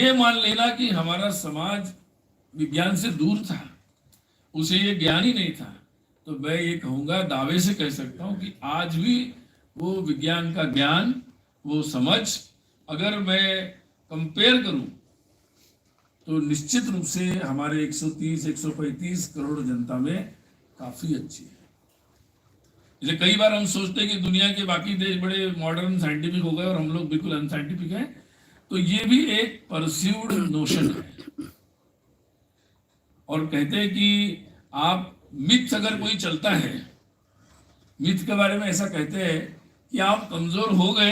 ये मान लेना कि हमारा समाज विज्ञान से दूर था, उसे ये ज्ञान ही नहीं था, तो मैं ये कहूँगा, दावे से कह सकता हूँ कि आज भी वो विज्ञान का ज्ञान, वो समझ अगर मैं कंपेयर करूं तो निश्चित रूप से हमारे 130-135 करोड़ जनता में काफी अच्छी है। इसलिए कई बार हम सोचते हैं कि दुनिया के बाकी देश बड़े मॉडर्न साइंटिफिक हो गए और हम लोग बिल्कुल अनसाइंटिफिक हैं, तो ये भी एक परस्यूड नोशन है। और कहते हैं कि आप मिथ अगर कोई चलता है, मिथ के बारे में ऐसा कहते हैं कि आप कमजोर हो गए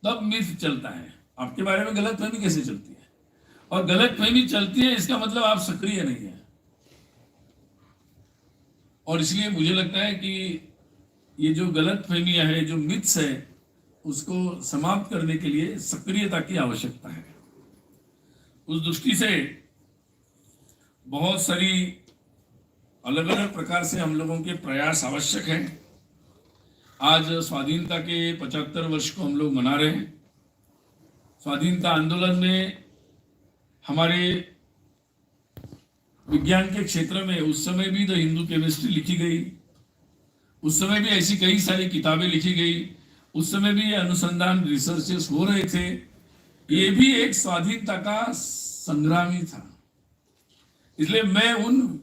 तब मिथ चलता है। आपके बारे में गलतफहमी कैसे चलती है? और गलतफहमी चलती है इसका मतलब आप सक्रिय नहीं है। और इसलिए मुझे लगता है कि ये जो गलतफहमियां है, जो मिथ्स है, उसको समाप्त करने के लिए सक्रियता की आवश्यकता है। उस दृष्टि से बहुत सारी अलग अलग प्रकार से हम लोगों के प्रयास आवश्यक हैं। आज स्वाधीनता के 75 वर्ष को हम लोग मना रहे हैं। स्वाधीनता आंदोलन में हमारे विज्ञान के क्षेत्र में उस समय भी द हिंदू केमिस्ट्री लिखी गई, उस समय भी ऐसी कई सारी किताबें लिखी गई, उस समय भी ये अनुसंधान रिसर्चेस हो रहे थे। ये भी एक स्वाधीनता का संग्राम ही था। इसलिए मैं उन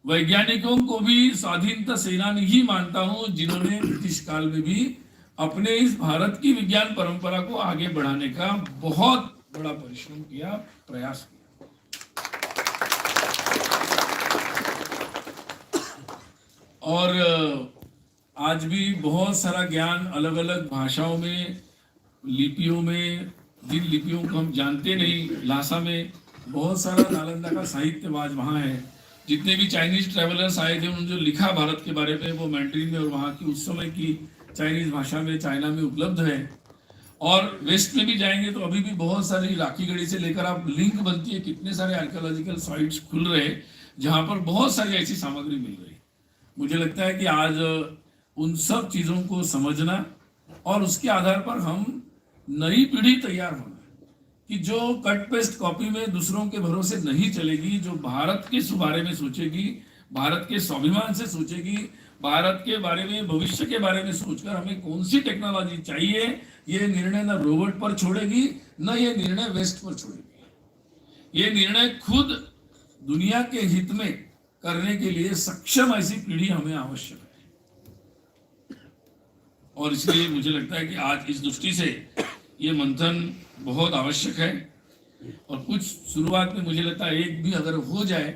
वैज्ञानिकों को भी स्वाधीनता सेनानी ही मानता हूं जिन्होंने ब्रिटिश काल में भी अपने इस भारत की विज्ञान परंपरा को आगे बढ़ाने का बहुत बड़ा परिश्रम किया, प्रयास किया। और आज भी बहुत सारा ज्ञान अलग अलग भाषाओं में, लिपियों में, जिन लिपियों को हम जानते नहीं, लासा में बहुत सारा नालंदा का साहित्य आज वहाँ है। जितने भी चाइनीज ट्रेवलर्स आए थे उन्होंने जो लिखा भारत के बारे में वो मैंड्रीन में और वहाँ की उस समय की चाइनीज भाषा में, चाइना में उपलब्ध है। और वेस्ट में भी जाएंगे तो अभी भी बहुत सारी राखी गढ़ी से लेकर आप लिंक बनती है, कितने सारे आर्कियोलॉजिकल साइट्स खुल रहे हैं जहाँ पर बहुत सारी ऐसी सामग्री मिल रही है। मुझे लगता है कि आज उन सब चीज़ों को समझना और उसके आधार पर हम नई पीढ़ी तैयार होना कि जो कट पेस्ट कॉपी में दूसरों के भरोसे नहीं चलेगी, जो भारत के बारे में सोचेगी, भारत के स्वाभिमान से सोचेगी, भारत के बारे में, भविष्य के बारे में सोचकर हमें कौन सी टेक्नोलॉजी चाहिए, ये निर्णय न रोबोट पर छोड़ेगी, न ये निर्णय वेस्ट पर छोड़ेगी। ये निर्णय खुद दुनिया के हित में करने के लिए सक्षम ऐसी पीढ़ी हमें आवश्यक है। और इसलिए मुझे लगता है कि आज इस दृष्टि से ये मंथन बहुत आवश्यक है। और कुछ शुरुआत में मुझे लगता है एक भी अगर हो जाए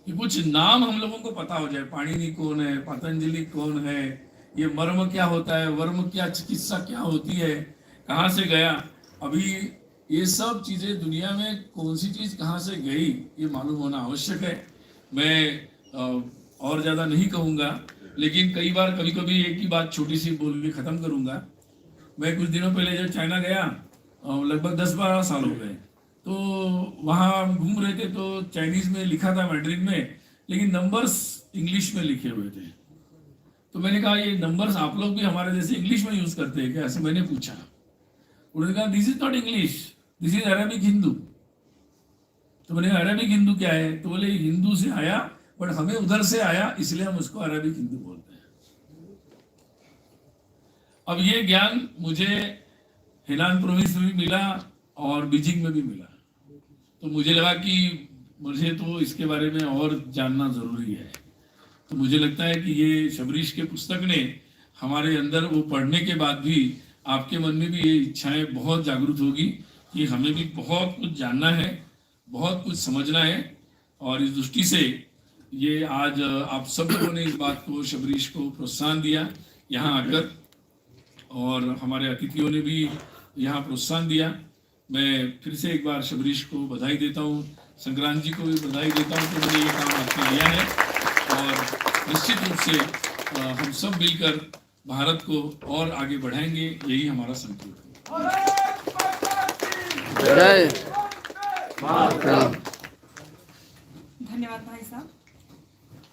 कि कुछ नाम हम लोगों को पता हो जाए, पाणिनि कौन है, पतंजलि कौन है, ये मर्म क्या होता है, वर्म क्या, चिकित्सा क्या होती है, कहाँ से गया, अभी ये सब चीज़ें दुनिया में कौन सी चीज़ कहाँ से गई ये मालूम होना आवश्यक है। मैं और ज़्यादा नहीं कहूँगा, लेकिन कई बार कभी कभी एक ही बात छोटी सी बोल के ख़त्म करूँगा। मैं कुछ दिनों पहले जब चाइना गया, लगभग 10-12 साल हो गए, तो वहाँ हम घूम रहे थे तो चाइनीज़ में लिखा था मैंड्रीन में, लेकिन नंबर्स इंग्लिश में लिखे हुए थे। तो मैंने कहा ये नंबर्स आप लोग भी हमारे जैसे इंग्लिश में यूज़ करते हैं क्या, ऐसे मैंने पूछा। उन्होंने कहा this is not English, this is Arabic Hindu. तो मैंने अरेबिक हिंदू क्या है, तो बोले हिंदू से आया, बट हमें उधर से आया इसलिए हम उसको अरेबिक हिंदू बोलते हैं। अब ये ज्ञान मुझे हेनान प्रोविंस में भी मिला और बीजिंग में भी मिला, तो मुझे लगा कि मुझे तो इसके बारे में और जानना ज़रूरी है। तो मुझे लगता है कि ये शबरीश के पुस्तक ने हमारे अंदर वो पढ़ने के बाद भी आपके मन में भी ये इच्छाएं बहुत जागरूक होगी कि हमें भी बहुत कुछ जानना है, बहुत कुछ समझना है। और इस दृष्टि से ये आज आप सब लोगों ने इस बात को, शबरीश को प्रोत्साहन दिया यहाँ आकर, और हमारे अतिथियों ने भी यहाँ प्रोत्साहन दिया। मैं फिर से एक बार शबरीश को बधाई देता हूँ, संक्रांत जी को भी बधाई देता हूँ कि मैंने ये काम आपने लिया है। और निश्चित रूप से हम सब मिलकर भारत को और आगे बढ़ाएंगे, यही हमारा संकल्प है। धन्यवाद भाई साहब।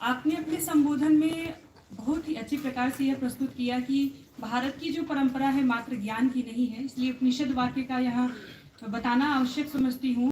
आपने अपने संबोधन में बहुत ही अच्छी प्रकार से यह प्रस्तुत किया कि भारत की जो परंपरा है मात्र ज्ञान की नहीं है, इसलिए उपनिषद वाक्य का यहाँ बताना आवश्यक समझती हूँ।